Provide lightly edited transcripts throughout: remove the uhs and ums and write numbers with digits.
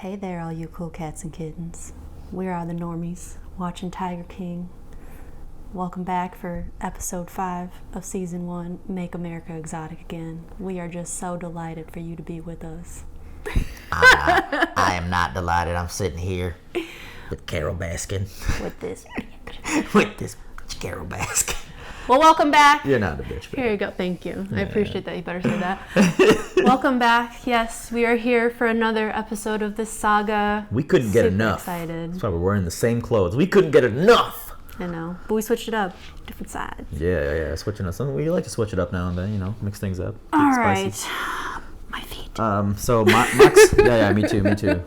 Hey there, all you cool cats and kittens. We are the Normies, watching Tiger King. Welcome back for episode 5 of season 1, Make America Exotic Again. We are just so delighted for you to be with us. I am not delighted. I'm sitting here with Carol Baskin. With this Carol Baskin. Well, welcome back. You're not a bitch. Here you go. Thank you. Yeah. I appreciate that. You better say that. Welcome back. Yes, we are here for another episode of this saga. We couldn't get enough. Excited. That's why we're wearing the same clothes. We couldn't get enough. I know, but we switched it up. Different sides. Yeah. Switching up. We like to switch it up now and then. Mix things up. All right. My feet. So Mox. yeah. Me too.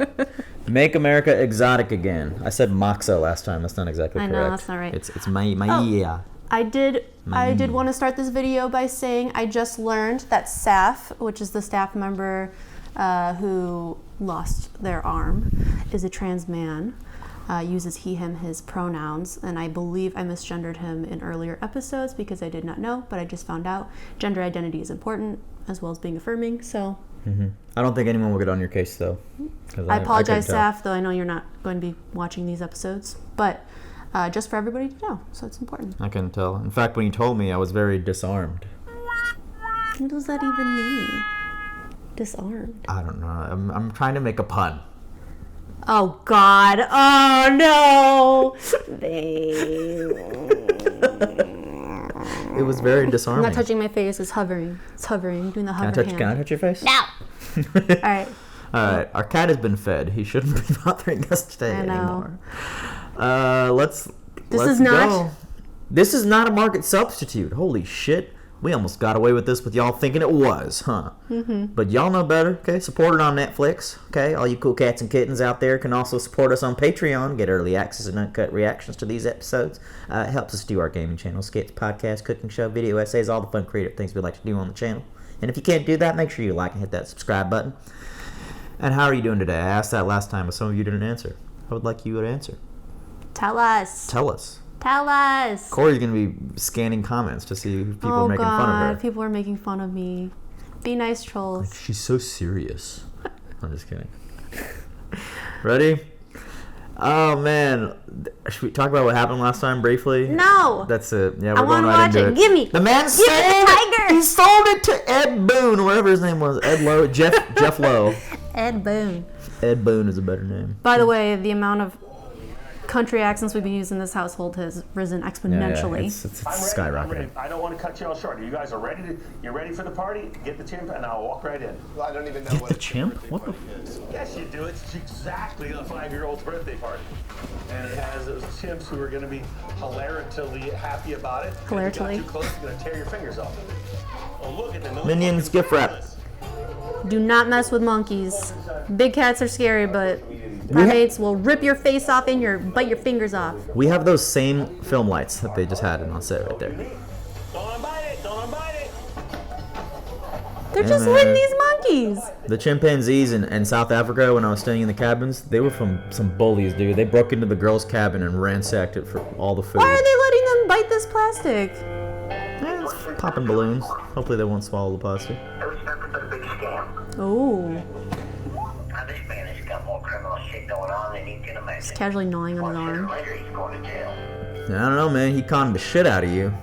Make America Exotic Again. I said Moxa last time. That's not exactly correct. I know, that's not right. It's my yeah. I did want to start this video by saying I just learned that Saf, which is the staff member who lost their arm, is a trans man, uses he, him, his pronouns, and I believe I misgendered him in earlier episodes because I did not know, but I just found out gender identity is important as well as being affirming, so... Mm-hmm. I don't think anyone will get on your case, though. I apologize, Saf, though I know you're not going to be watching these episodes, but... just for everybody to know, so it's important. I can tell. In fact, when you told me, I was very disarmed. What does that even mean? Disarmed? I don't know. I'm trying to make a pun. Oh, God. Oh, no. It was very disarming. I'm not touching my face. It's hovering. It's hovering. Doing the hover hand. Can I touch your face? No. All right. Our cat has been fed. He shouldn't be bothering us today anymore. This is not a market substitute. Holy shit. We almost got away with this with y'all thinking it was, huh? Mm-hmm. But y'all know better, okay? Support it on Netflix, okay? All you cool cats and kittens out there can also support us on Patreon, get early access and uncut reactions to these episodes. It helps us do our gaming channel, skits, podcasts, cooking show, video essays, all the fun creative things we like to do on the channel. And if you can't do that, make sure you like and hit that subscribe button. And how are you doing today? I asked that last time, but some of you didn't answer. I would like you to answer. Tell us. Corey's going to be scanning comments to see if people are making fun of her. People are making fun of me. Be nice, trolls. She's so serious. I'm just kidding. Ready? Oh, man. Should we talk about what happened last time briefly? No. That's it. Yeah, we're going right into it. Give me. The man sold it. He sold it to Ed Boon, whatever his name was. Ed Lowe. Jeff Lowe. Ed Boon. Ed Boon is a better name. By the way, the amount of country accents we've been using in this household has risen exponentially. Yeah. It's skyrocketing. I don't want to cut you all short. You guys are ready? You're ready for the party? Get the chimp and I'll walk right in. Well, I don't even know Get what the chimp? What the? Yes, you do. It's exactly a 5-year-old's birthday party. And it has those chimps who are going to be hilariously happy about it. Hilariously? If you got too close, you're going to tear your fingers off. Oh, look at the Minions gift wrap. Do not mess with monkeys. Big cats are scary, but primates will rip your face off and bite your fingers off. We have those same film lights that they just had on set right there. Don't unbite it! Don't unbite it! They're just hitting these monkeys. The chimpanzees in South Africa, when I was staying in the cabins, they were from some bullies, dude. They broke into the girls' cabin and ransacked it for all the food. Why are they letting them bite this plastic? It's popping balloons. Hopefully they won't swallow the plastic. Oh. This man has got more criminal shit going on than you can imagine. He's casually gnawing on his arm. Later, he's going to jail. I don't know, man. He conned the shit out of you.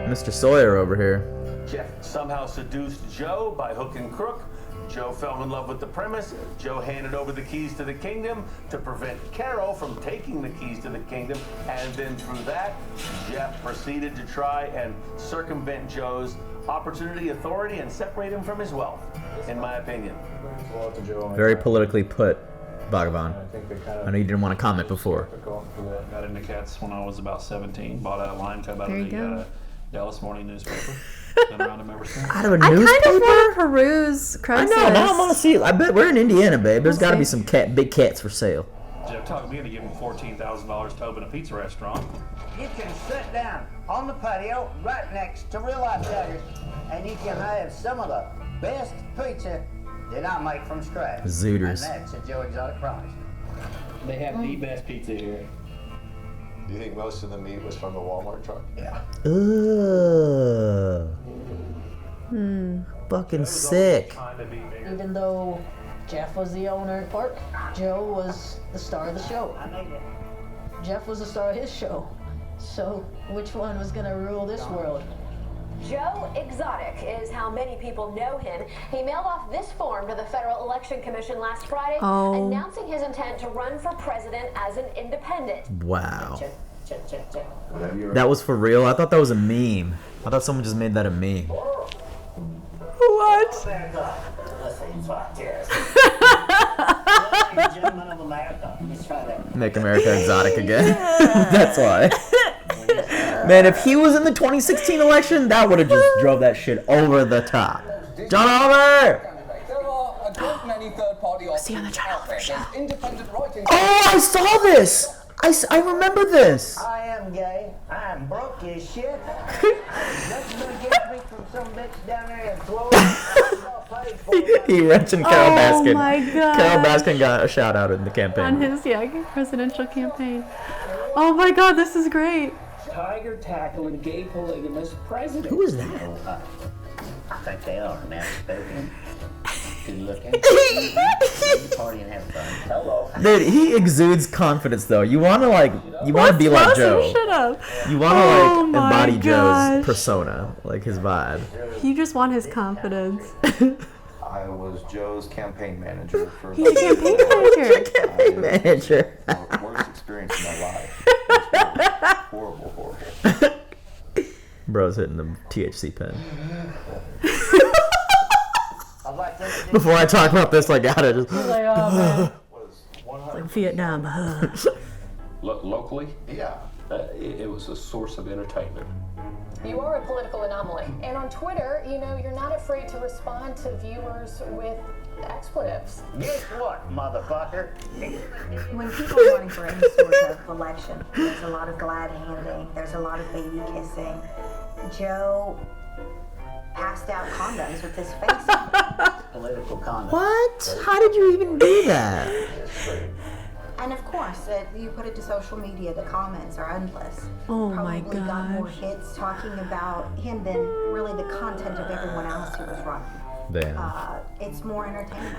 Mr. Sawyer over here. Jeff somehow seduced Joe by hook and crook. Joe fell in love with the premise. Joe handed over the keys to the kingdom to prevent Carol from taking the keys to the kingdom. And then through that, Jeff proceeded to try and circumvent Joe's opportunity, authority, and separate him from his wealth, in my opinion. Very politically put, Bhagavan. I know you didn't want to comment before. Got into cats when I was about 17. Bought a line cup out of the Dallas Morning newspaper. Been around them ever since. Out of a I newspaper? kind of want to peruse Craigslist. I know, now I want to see it. I bet we're in Indiana, babe. There's got to be some big cats for sale. Jeff talked me into giving $14,000 to open a pizza restaurant. You can sit down on the patio right next to real life tigers, and you can have some of the best pizza that I make from scratch. Zooters. And that's a Joe Exotic promise. They have the best pizza here. Do you think most of the meat was from the Walmart truck? Yeah. Ugh. Fucking sick. Even though Jeff was the owner of the park. Joe was the star of the show. Jeff was the star of his show. So which one was gonna rule this world? Joe Exotic is how many people know him. He mailed off this form to the Federal Election Commission last Friday, announcing his intent to run for president as an independent. Wow. That was for real? I thought that was a meme. I thought someone just made that a meme. What? Make America exotic again. That's why. Man, if he was in the 2016 election, that would have just drove that shit over the top. John Oliver! See you on the John Oliver show. Oh, I saw this! I remember this! I am gay. I am broke as shit. Nothing gonna get me from some bitch down there in Lowe. He mentioned Carol Baskin. Oh my god. Carol Baskin got a shout out in the campaign. On his presidential campaign. Oh my god, this is great. Tiger tackling gay polygamous president. Who is that? I think they are now spoken. Good looking. Party and have fun. Hello. Dude, he exudes confidence though. You wanna be like Joe. Shut up. You wanna embody gosh. Joe's persona, like his vibe. You just want his confidence. I was Joe's campaign manager for He's a campaign manager. Campaign manager. the worst experience in my life. Horrible. Bro's hitting the THC pen. Before I talk about this, like, out of just. Like, oh man. Like Vietnam. Locally, Yeah. it was a source of entertainment. You are a political anomaly. And on Twitter, you're not afraid to respond to viewers with expletives. Guess what, motherfucker? When people are running for any sort of election, there's a lot of glad handing, there's a lot of baby kissing. Joe passed out condoms with his face on. Political conduct. What? How did you even do that? And of course, you put it to social media, the comments are endless. Oh my Probably got more gosh. hits talking about him than really the content of everyone else who was running. Damn. It's more entertainment.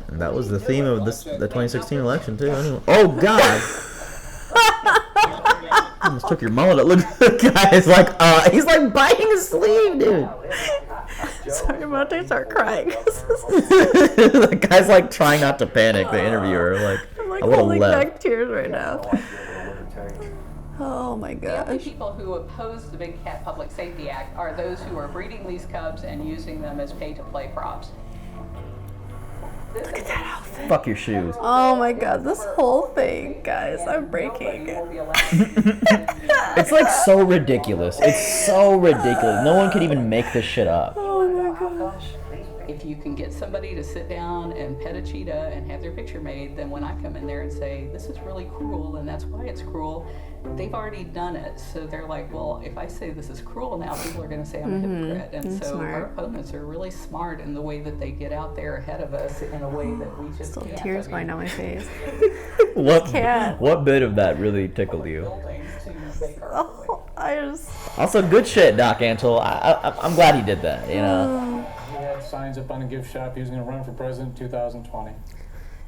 And that was the theme of the 2016 election too. Anyway. Oh God! Almost took your mullet. Look, the guy is like, he's like biting his sleeve, dude. Sorry, I'm about to start crying. The guy's like trying not to panic. The interviewer, like, I'm like a little holding left. back tears right now. Oh my The only gosh. people who oppose the Big Cat Public Safety Act are those who are breeding these cubs and using them as pay-to-play props. Look at that outfit. Fuck your shoes. Oh my god, this whole thing, guys, I'm breaking it. It's like so ridiculous. It's so ridiculous. No one could even make this shit up. Oh my gosh. If you can get somebody to sit down and pet a cheetah and have their picture made, then when I come in there and say, this is really cruel and that's why it's cruel, they've already done it. So they're like, well, if I say this is cruel now, people are going to say I'm a hypocrite. And That's so smart. our opponents are really smart in the way that they get out there ahead of us in a way that we just Still can't. tears I mean, going down my face. What bit of that really tickled you? Oh, I just. Also, good shit, Doc Antle. I'm glad he did that. You know. He had signs up on a gift shop. He was going to run for president in 2020.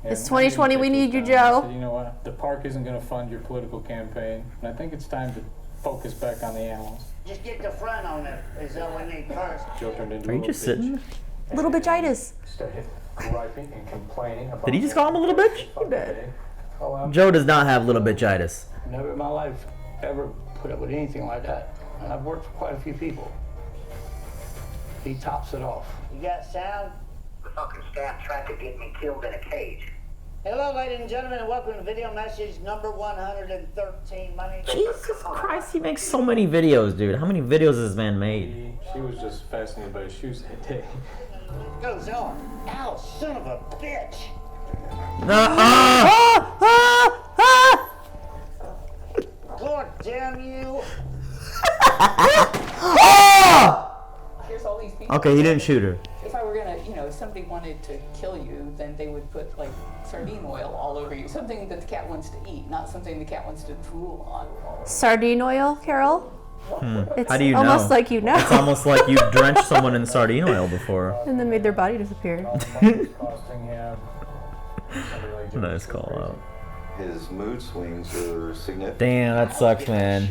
It's 2020, we need you, Joe. I said, you know what? The park isn't going to fund your political campaign. And I think it's time to focus back on the animals. Just get the front on it is all we need first. Joe turned into Are a you little just bitch. sitting? Little bitchitis. Started griping and complaining about Did he just call him a little bitch? He did. Joe does not have little bitchitis. Never in my life ever put up with anything like that. And I've worked for quite a few people. He tops it off. You got sound? The fucking staff tried to get me killed in a cage. Hello, ladies and gentlemen, and welcome to video message number 113. My name is Jesus Christ, he makes so many videos, dude. How many videos has this man made? She was just fascinated by his shoes that day. Goes on. Ow, son of a bitch. Lord damn you. Here's all these people. Okay, he didn't shoot her. If I were gonna, if somebody wanted to kill you, then they would put like sardine oil all over you. Something that the cat wants to eat, not something the cat wants to drool on. Sardine oil, Carol? It's How do you almost know? like you know. It's almost like you've drenched someone in sardine oil before. And then made their body disappear. Costing him. Somebody like Joe Nice was so call crazy. out. His mood swings are significant. Damn, that sucks, man.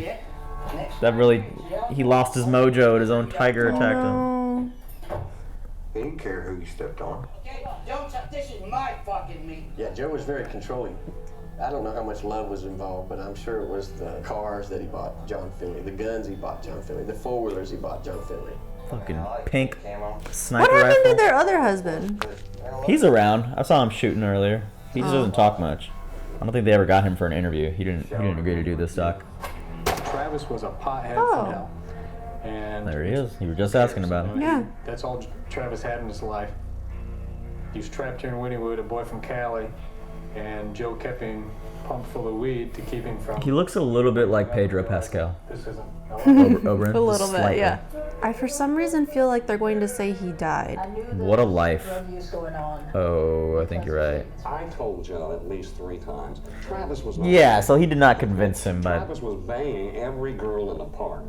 That really, he lost his mojo and his own tiger attacked him. Oh, He didn't care who you stepped on. This is my fucking meat. Yeah, Joe was very controlling. I don't know how much love was involved, but I'm sure it was the cars that he bought John Finley, the guns he bought John Finley, the four-wheelers he bought John Finley. Fucking pink sniper what happened rifle. to their other husband? He's around. I saw him shooting earlier. He just doesn't talk much. I don't think they ever got him for an interview. He didn't agree to do this doc. Travis was a pothead Oh. from hell. And There he is. You were just asking about him. Yeah. That's all Travis had in his life. He was trapped here in Wynnewood, a boy from Cali, and Joe kept him pumped full of weed to keep him from. He looks a little bit like Pedro Pascal. This isn't. Over A little bit, slightly. yeah. I for some reason feel like they're going to say he died. What a life. Drug use going on. Oh, I think you're right. I told Joe at least 3 times. Travis was not. Yeah, so he did not convince him, but Travis was banging every girl in the park.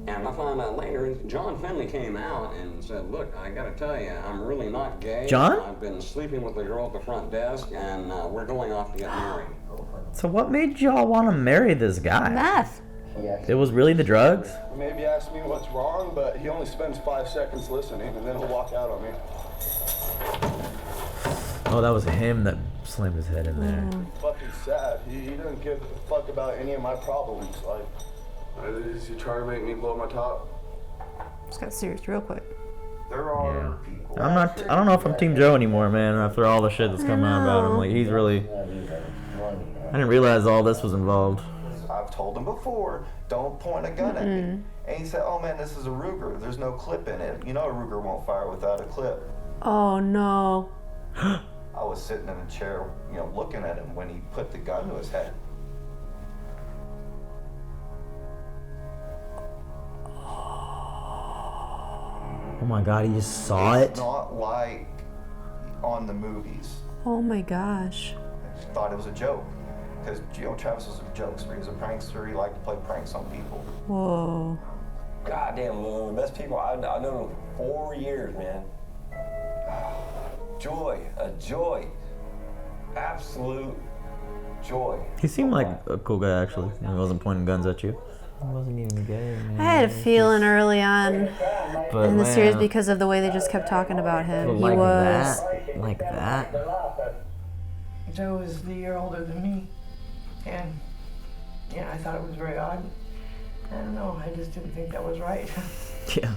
And I found out later, John Finley came out and said, look, I gotta tell you, I'm really not gay. John? I've been sleeping with the girl at the front desk, and we're going off to get married. so what made y'all want to marry this guy? Meth. It was really the drugs? Maybe ask me what's wrong, but he only spends 5 seconds listening, and then he'll walk out on me. Oh, that was him that slammed his head in there. Fucking sad. He doesn't give a fuck about any of my problems. Like, is he trying to make me blow my top? Just got serious real quick. There are people. I don't know if I'm Team Joe anymore, man, after all the shit that's come out about him. Like, he's really... I didn't realize all this was involved. I've told him before, don't point a gun at me. And he said, oh man, this is a Ruger. There's no clip in it. You know a Ruger won't fire without a clip. Oh no. I was sitting in a chair, looking at him when he put the gun to his head. Oh my god, he just saw It's it? not like on the movies. Oh my gosh. I just thought it was a joke. Because Travis was a jokester. He was a prankster. He liked to play pranks on people. Whoa. Goddamn, Lowe, the best people I've known him 4 years, man. Joy, a joy. Absolute joy. He seemed like a cool guy, actually. He wasn't pointing guns at you. He wasn't even gay, man. I had a feeling early on But in the series man, because of the way they just kept talking about him. but He like was. Like that? Joe is the year older than me, and I thought it was very odd. I don't know, I just didn't think that was right. Yeah.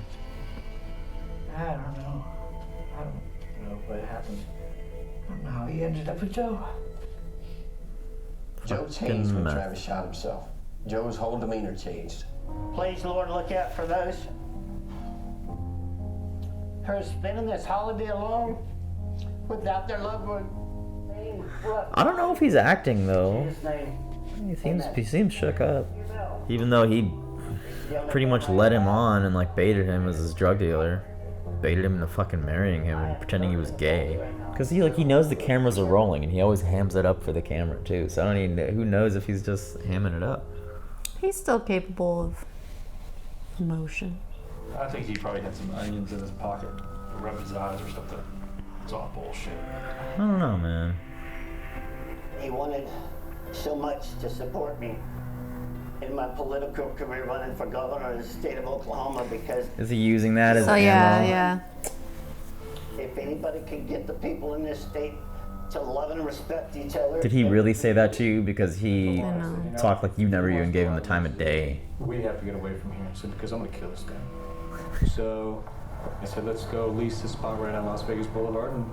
I don't know. I don't know what happened. I don't know how he ended up with Joe. Joe changed when Travis shot himself. Joe's whole demeanor changed. Please, Lord, look out for those who are spending this holiday alone without their loved one. I don't know if he's acting, though. He seems shook up. Even though he pretty much led him on and like baited him as his drug dealer. Baited him into fucking marrying him and pretending he was gay. Because he knows the cameras are rolling and he always hams it up for the camera too. So I don't even know, who knows if he's just hamming it up. He's still capable of emotion. I think he probably had some onions in his pocket to rub his eyes or something. It's all bullshit. I don't know, man. He wanted so much to support me in my political career running for governor of the state of Oklahoma because Is he using that as Oh ammo? yeah. if anybody could get the people in this state to love and respect each other. Did he really say that to you? Because he talked like you never even gave him the time of day. We have to get away from here. I said, because I'm gonna kill this guy. So I said, let's go lease this spot right on Las Vegas Boulevard and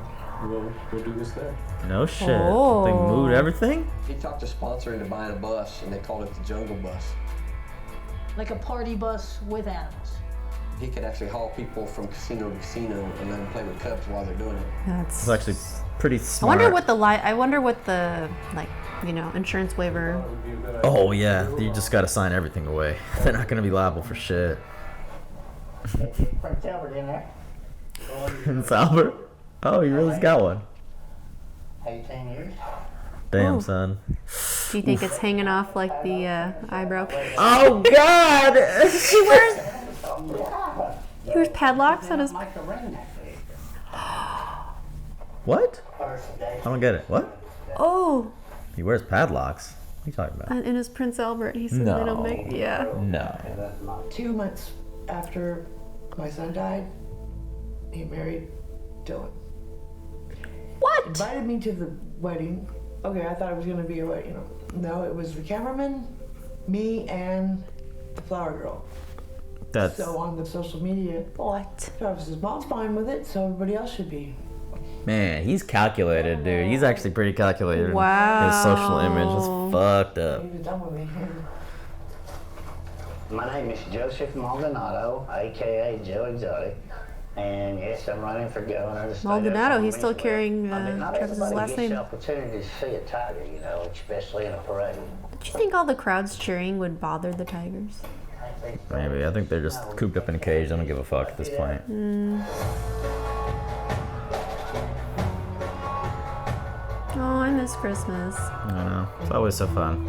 we'll do this there. No shit. Oh. They moved everything? He talked to sponsor into buying a bus, and they called it the Jungle Bus. Like a party bus with animals. He could actually haul people from casino to casino and let them play with cubs while they're doing it. It's actually pretty I smart. wonder what the insurance waiver. Oh yeah, you just gotta sign everything away. They're not gonna be liable for shit. Prince Albert in there. It's Albert? Oh, he really's got one. 18 years. Damn, Oh. son. Do you think it's hanging off like the eyebrow? Oh God! He wears padlocks on his. What? I don't get it. What? Oh. He wears padlocks. What are you talking about? In his Prince Albert, he said they don't make. Yeah. No. 2 months after my son died, he married Dylan. What? Invited me to the wedding. Okay, I thought it was gonna be a wedding. No, it was the cameraman, me, and the flower girl. That's. So on the social media, what? Travis's mom's fine with it, so everybody else should be. Man, he's calculated, dude. He's actually pretty calculated. Wow. His social image is fucked up. He was done with me. My name is Joseph Maldonado, aka Joe Exotic, and yes, I'm running for governor of the state of Maldonado, he's Long still Beach, carrying where not Travis's everybody last gets name. the opportunity to see a tiger, you know, especially in a parade. Do you think all the crowds cheering would bother the tigers? Maybe. I think they're just cooped up in a cage. They don't give a fuck at this point. Oh, I miss Christmas. I know. It's always so fun.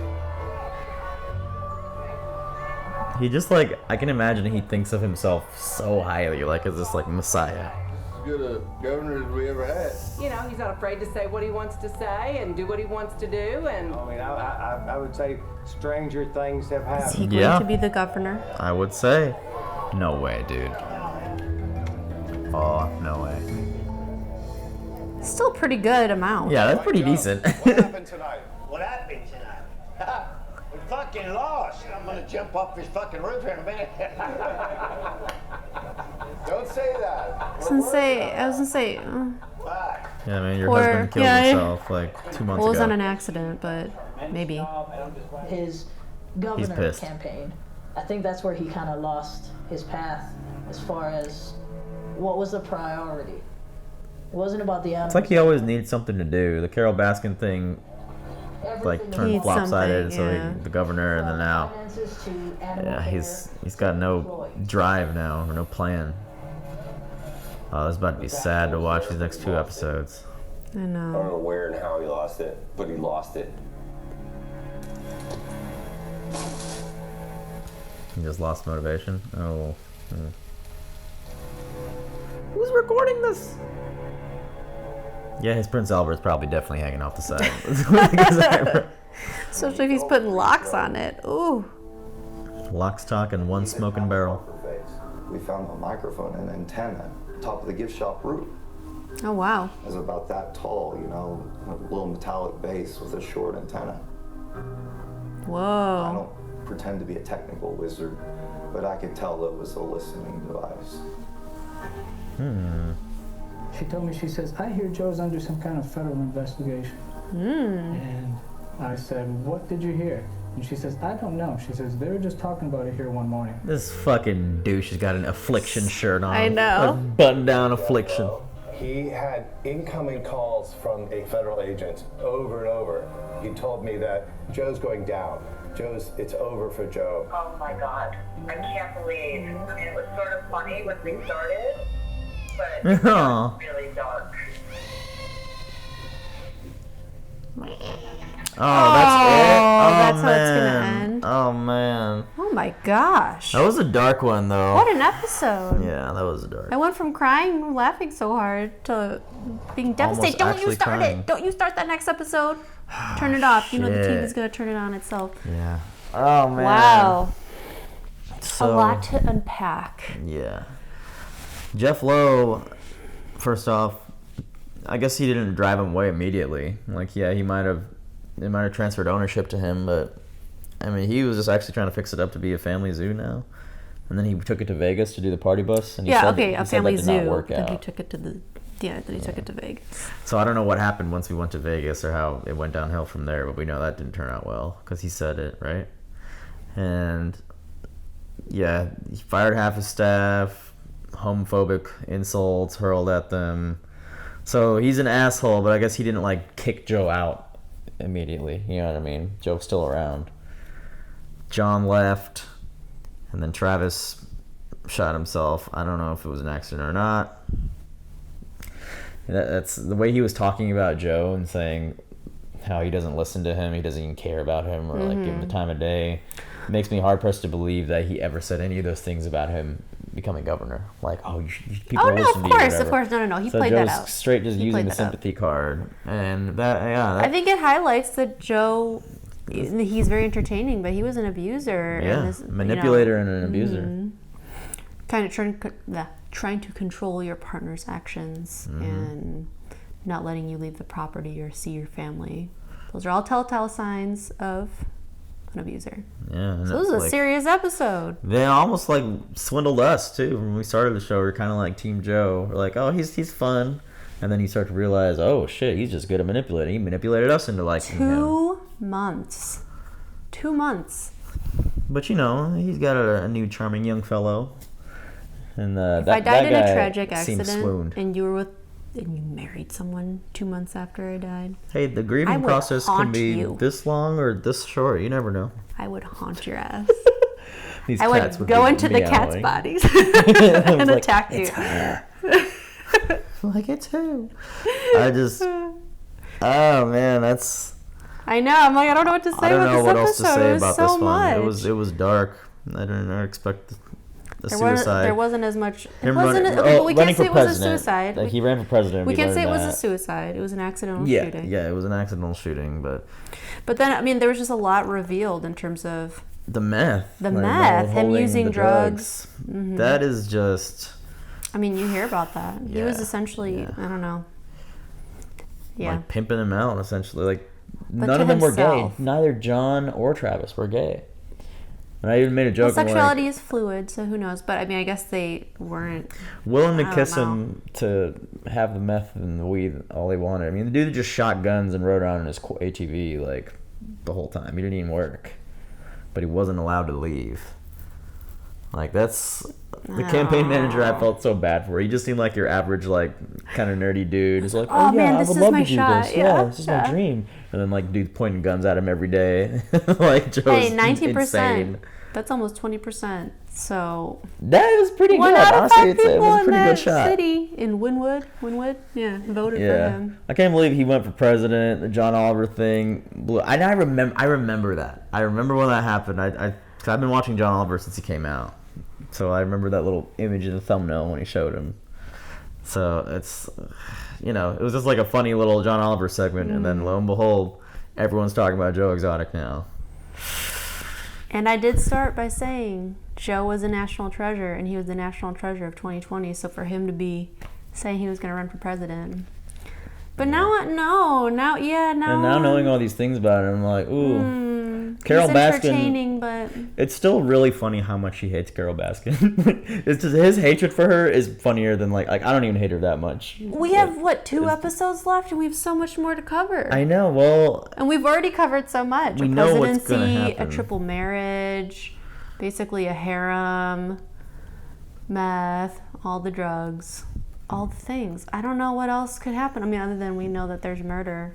He just like, I can imagine he thinks of himself so highly, like as this like messiah. As good a governor as we ever had. You know, he's not afraid to say what he wants to say and do what he wants to do. And I mean, I would say stranger things have Is he happened. going to be the governor? I would say. No way, dude. Oh, no way. Still a pretty good amount. Yeah, that's pretty decent. What happened tonight? What happened tonight? We fucking lost. I'm gonna jump off this fucking roof here in a minute. Don't say that. I was gonna say. Yeah, man, your Or- husband killed yeah, himself like 2 months Well, it was ago. on an accident, but maybe. His governor pissed. campaign. I think that's where he kind of lost his path as far as what was the priority. It wasn't about the It's like he always needs something to do. The Carol Baskin thing, like turned Needs flop-sided, something, so yeah. the governor, and then now, finances to animal yeah, care. he's got no drive now or no plan. Oh, it's about to be sad to watch these next 2 episodes. I I don't know. know where and how he lost it, but he lost it. He just lost motivation. Oh. Who's recording this? Yeah, his Prince Albert's probably definitely hanging off the side. Especially if he's putting locks on it. Ooh. Lock, stock, and one smoking barrel. We found a microphone and antenna top of the gift shop roof. Oh, wow. It was about that tall, you know, a little metallic base with a short antenna. I Whoa. don't pretend to be a technical wizard, but I could tell it was a listening device. She told me, she says, I hear Joe's under some kind of federal investigation. And I said, what did you hear? And she says, I don't know. She says, they were just talking about it here one morning. This fucking douche has got an affliction shirt on. I know. A button-down affliction. He had incoming calls from a federal agent over and over. He told me that Joe's going down. It's over for Joe. Oh my God, I can't believe. And it was sort of funny when we started, but it was really dark. Oh, that's it? Oh, that's man. how it's gonna end. Oh, man. Oh my gosh. That was a dark one, though. What an episode. Yeah, that was dark. I went from crying and laughing so hard to being devastated. Don't you actually start crying. it. Don't you start that next episode. Turn it off. You know the shit. TV's going to turn it on itself. Yeah. Oh, man. Wow. So, a lot to unpack. Yeah. Jeff Lowe, first off, I guess he didn't drive him away immediately. Like, yeah, it might have transferred ownership to him, but I mean, he was just actually trying to fix it up to be a family zoo now. And then he took it to Vegas to do the party bus. And he said, a family that did zoo. not work Then out. he took it to took it to Vegas. So I don't know what happened once we went to Vegas or how it went downhill from there, but we know that didn't turn out well because he said it, right? And yeah, he fired half his staff, homophobic insults hurled at them. So he's an asshole, but I guess he didn't like kick Joe out immediately. You know what I mean? Joe's still around. John left, and then Travis shot himself. I don't know if it was an accident or not. That's the way he was talking about Joe and saying how he doesn't listen to him, he doesn't even care about him, or like give him the time of day. It makes me hard pressed to believe that he ever said any of those things about him becoming governor. Like, people Oh no, listen of to you, course, whatever. no. He So played that Joe's out. straight just He using played the that out. sympathy card, and that I think it highlights that Joe, he's very entertaining, but he was an abuser. Yeah, and manipulator and an abuser. Kind of trying to control your partner's actions and not letting you leave the property or see your family. Those are all telltale signs of an abuser. Yeah, and So this was a serious episode. They almost like swindled us too. When we started the show, we were kind of like Team Joe. We're like, oh, he's fun, and then you start to realize, oh shit, he's just good at manipulating. He manipulated us into liking him. 2 months. 2 months. But you know, he's got a new charming young fellow. And If I died in a tragic seemed accident swooned. and you married someone 2 months after I died, Hey, the I grieving would process can haunt be you. this long or this short. You never know. I would haunt your ass. These I cats would would go be into the cat's meowing. bodies I was and like, attack you. "It's her." Like, it's who? I just, oh man, that's. I know. I'm like, I don't know what to say I don't about know this what else to episode. say It was about so this one. much. It was dark. I didn't expect the There suicide. wasn't as much. It Him wasn't. running- Okay, but we running can't say for it was a president. suicide. Like, he ran for president. We can't learned say it was a that. suicide. It was an accidental Yeah, shooting. yeah, it was an accidental shooting, but But then, there was just a lot revealed in terms of the meth. The like, meth, him holding using the drugs. Mhm. That is just. you hear about that. He was Yeah, essentially, I don't know. Yeah. Like pimping him out, essentially. Like, But none to of them were gay. himself. Neither John or Travis were gay. And I even made a joke. Well, I'm sexuality like, is fluid, so who knows? But I guess they weren't willing I to don't kiss know. him to have the meth and the weed all they wanted. I mean, the dude just shot guns and rode around in his ATV like the whole time. He didn't even work, but he wasn't allowed to leave. Like, that's the campaign manager. I felt so bad for. He just seemed like your average, like, kind of nerdy dude. He's like, Oh, oh, man, yeah, I this would is love my to do shot. this. Yeah, This is my yeah. dream. And then, like, dudes pointing guns at him every day. Like, Joe's Hey, 19%. insane. That's almost 20%. So that was pretty one good. out of Honestly, five it people was a in pretty that good shot. city in Wynwood, yeah, voted for him. I can't believe he went for president. The John Oliver thing blew. I remember that. I remember when that happened. Cause I've been watching John Oliver since he came out, so I remember that little image in the thumbnail when he showed him. So it's, it was just like a funny little John Oliver segment, and then lo and behold, everyone's talking about Joe Exotic now. And I did start by saying Joe was a national treasure, and he was the national treasure of 2020. So for him to be saying he was going to run for president, but now. And now knowing all these things about him, I'm like, ooh, Carol he's Baskin. entertaining, but It's still really funny how much he hates Carol Baskin. It's just his hatred for her is funnier than like I don't even hate her that much. we have 2 episodes left, and we have so much more to cover. I know. Well, And we've already covered so much. We A know what's presidency, gonna a happen. triple marriage, basically a harem, meth, all the drugs, all the things. I don't know what else could happen. Other than we know that there's murder.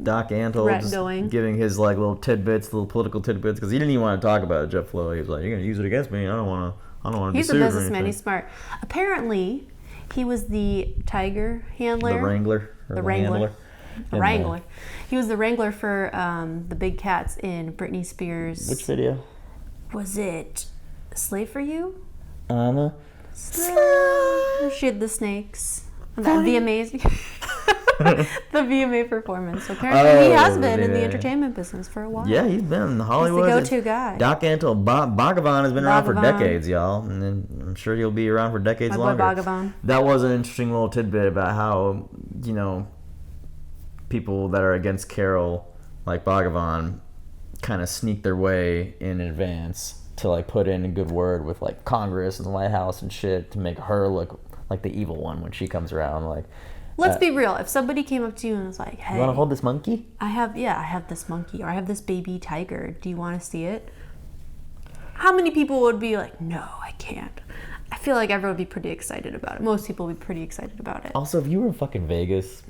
Doc Antle Threat just going. giving his like little political tidbits because he didn't even want to talk about Jeff Lowe. He was like, "You're gonna use it against me. I don't want to." He's be a sued or businessman. anything." He's smart. Apparently, he was the tiger handler. The wrangler. Or The wrangler. handler. The wrangler. He was the wrangler for the big cats in Britney Spears. Which video? Was it Slave for You? She had the snakes. The VMAs. The VMA performance. So apparently he has been in the yeah. entertainment business for a while. Yeah, he's been in Hollywood. He's the go-to guy. Doc Antle, Bhagavan has been around for Bhagavan. decades, y'all, and then I'm sure he'll be around for decades My boy longer. Bhagavan. That was an interesting little tidbit about how people that are against Carol, like Bhagavan, kind of sneak their way in advance to like put in a good word with like Congress and the White House and shit to make her look like the evil one when she comes around. Like, Let's be real. If somebody came up to you and was like, "Hey, you want to hold this monkey?" I have this monkey, or I have this baby tiger. Do you want to see it? How many people would be like, "No, I can't." I feel like everyone would be pretty excited about it. Most people would be pretty excited about it. Also, if you were in fucking Vegas,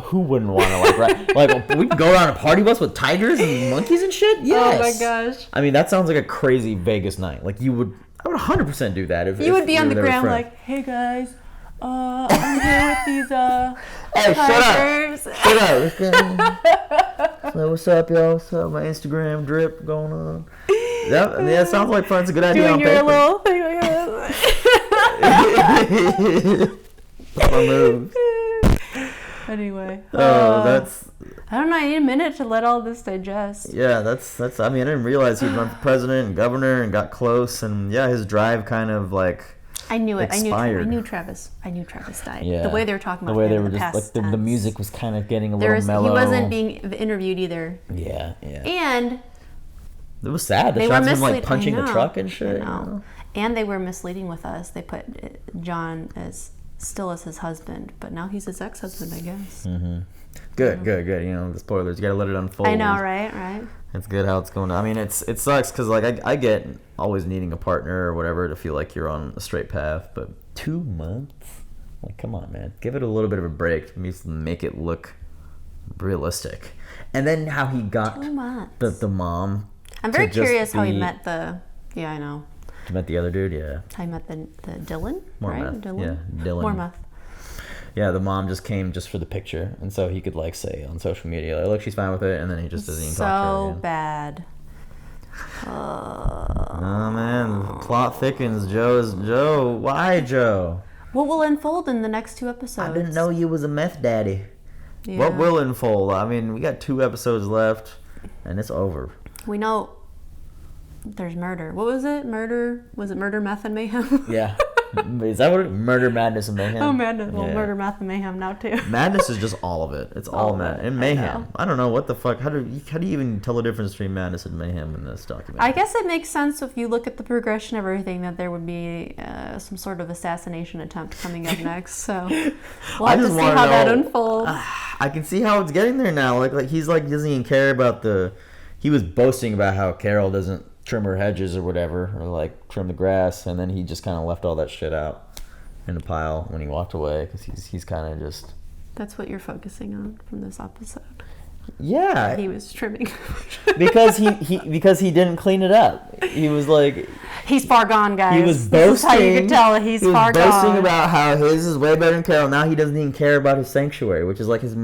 who wouldn't want to like we could go around a party bus with tigers and monkeys and shit? Yes. Oh my gosh. I mean, that sounds like a crazy Vegas night. Like I would 100% do that if You would be on the there with ground friends. like, "Hey guys, I'm here with these Hey, tigers." shut up. So what's up, y'all? What's up? My Instagram drip going on. That sounds like fun. It's a good idea. Doing on your paper. little thing like that. That's my move. Anyway. That's. I don't know. I need a minute to let all this digest. Yeah, that's. I mean, I didn't realize he'd run for president and governor and got close, and yeah, his drive kind of like. I knew it. Expired. I knew Travis died. Yeah. The way they were talking about the way him they in were the just past like the music was kind of getting a little mellow. He wasn't being interviewed either. Yeah. And it was sad. The shots of him like punching the truck and shit. You know? And they were misleading with us. They put John still as his husband, but now he's his ex-husband, I guess. Mm-hmm. Good. You know, the spoilers. You gotta let it unfold. I know, right? It's good how it's going on. I mean, it sucks because like I get always needing a partner or whatever to feel like you're on a straight path, but 2 months? Like, come on, man. Give it a little bit of a break. Make it look realistic. And then how he got 2 months. the mom. I'm very curious how he met the. Yeah, I know. He met the other dude. Yeah. How he met the Dylan. More right? meth. Dylan. Yeah, Dylan. More meth. Yeah, the mom just came just for the picture, and so he could like say on social media, like, "Look, she's fine with it," and then he just doesn't even talk to her. So bad. Oh man, the plot thickens. Joe. Why Joe? What will unfold in the next 2 episodes? I didn't know you was a meth daddy. Yeah. What will unfold? I mean, we got 2 episodes left, and it's over. We know there's murder. What was it? Murder? Was it murder, meth, and mayhem? Yeah. Is that what it is? Murder, madness, and mayhem? Oh, madness. Well, Yeah. murder, meth, and mayhem now, too. Madness is just all of it. It's all mad. And mayhem. know. I don't know what the fuck. How do you even tell the difference between madness and mayhem in this documentary? I guess it makes sense if you look at the progression of everything that there would be some sort of assassination attempt coming up next. So we'll have to see how that unfolds. I can see how it's getting there now. Like he's like doesn't even care about the. He was boasting about how Carol doesn't trim her hedges or whatever, or like trim the grass, and then he just kind of left all that shit out in a pile when he walked away because he's kind of just. That's what you're focusing on from this episode. Yeah. He was trimming. because he didn't clean it up. He was like. He's far gone, guys. He was boasting. This is how you can tell he's far gone. He was boasting about how his is way better than Carol. Now he doesn't even care about his sanctuary, which is like his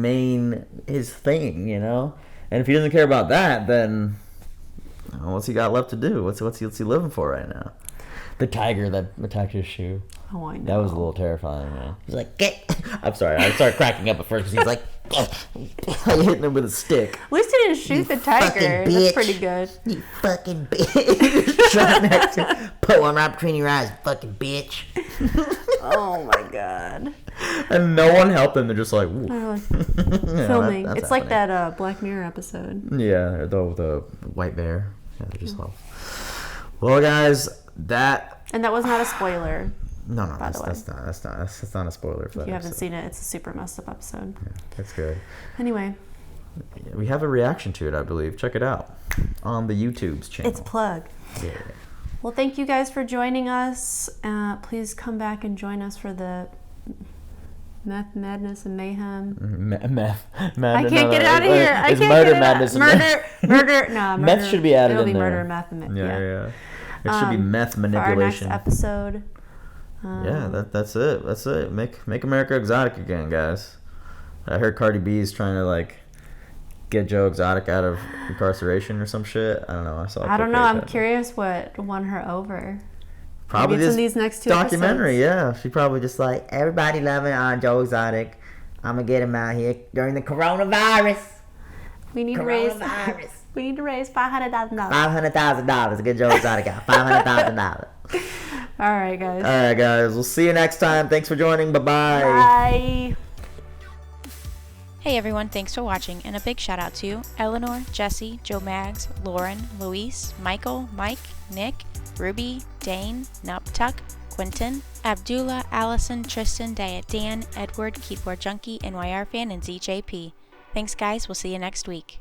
thing, you know. And if he doesn't care about that, then what's he got left to do? What's he living for right now? The tiger that attacked his shoe. Oh, I know. That was a little terrifying, man. He's like, get. I'm sorry. I started cracking up at first because he's like, hitting him with a stick. At least he didn't shoot the tiger. That's pretty good. You fucking bitch. Right next to him. Put one right between your eyes, fucking bitch. Oh my god. And no one helped them. They're just like, ooh. Filming. That's it's like that Black Mirror episode. Yeah, the white bear. Yeah, they're just well, guys, that. And that was not a spoiler. No, that's not a spoiler for that. If you haven't seen it, it's a super messed up episode. Yeah, that's good. Anyway. We have a reaction to it, I believe. Check it out on the YouTube's channel. It's plug. Yeah. Well, thank you guys for joining us. Please come back and join us for the meth, madness, and mayhem. Meth. I can't get out of here. I it's can't murder, get it madness, out. Murder. No, murder. Meth should be added It'll in be there. murder, meth, and Yeah. It should be meth For our manipulation. next episode. Yeah, that's it. That's it. Make America exotic again, guys. I heard Cardi B is trying to like get Joe Exotic out of incarceration or some shit. I don't know. I don't know. I'm curious what won her over. Probably Maybe it's this in these next 2 documentary. episodes. Yeah, she probably just like everybody loving on Joe Exotic. I'm gonna get him out here during the coronavirus. We need to raise $500,000. $500,000 to get Joe Exotic out. $500,000. All right, guys. All right, guys. We'll see you next time. Thanks for joining. Bye-bye. Bye. Hey everyone, thanks for watching, and a big shout out to Eleanor, Jesse, Joe Maggs, Lauren, Luis, Michael, Mike, Nick, Ruby, Dane, Nuptuck, Quentin, Abdullah, Allison, Tristan, Dan, Edward, Keyboard Junkie, NYR Fan, and ZJP. Thanks guys, we'll see you next week.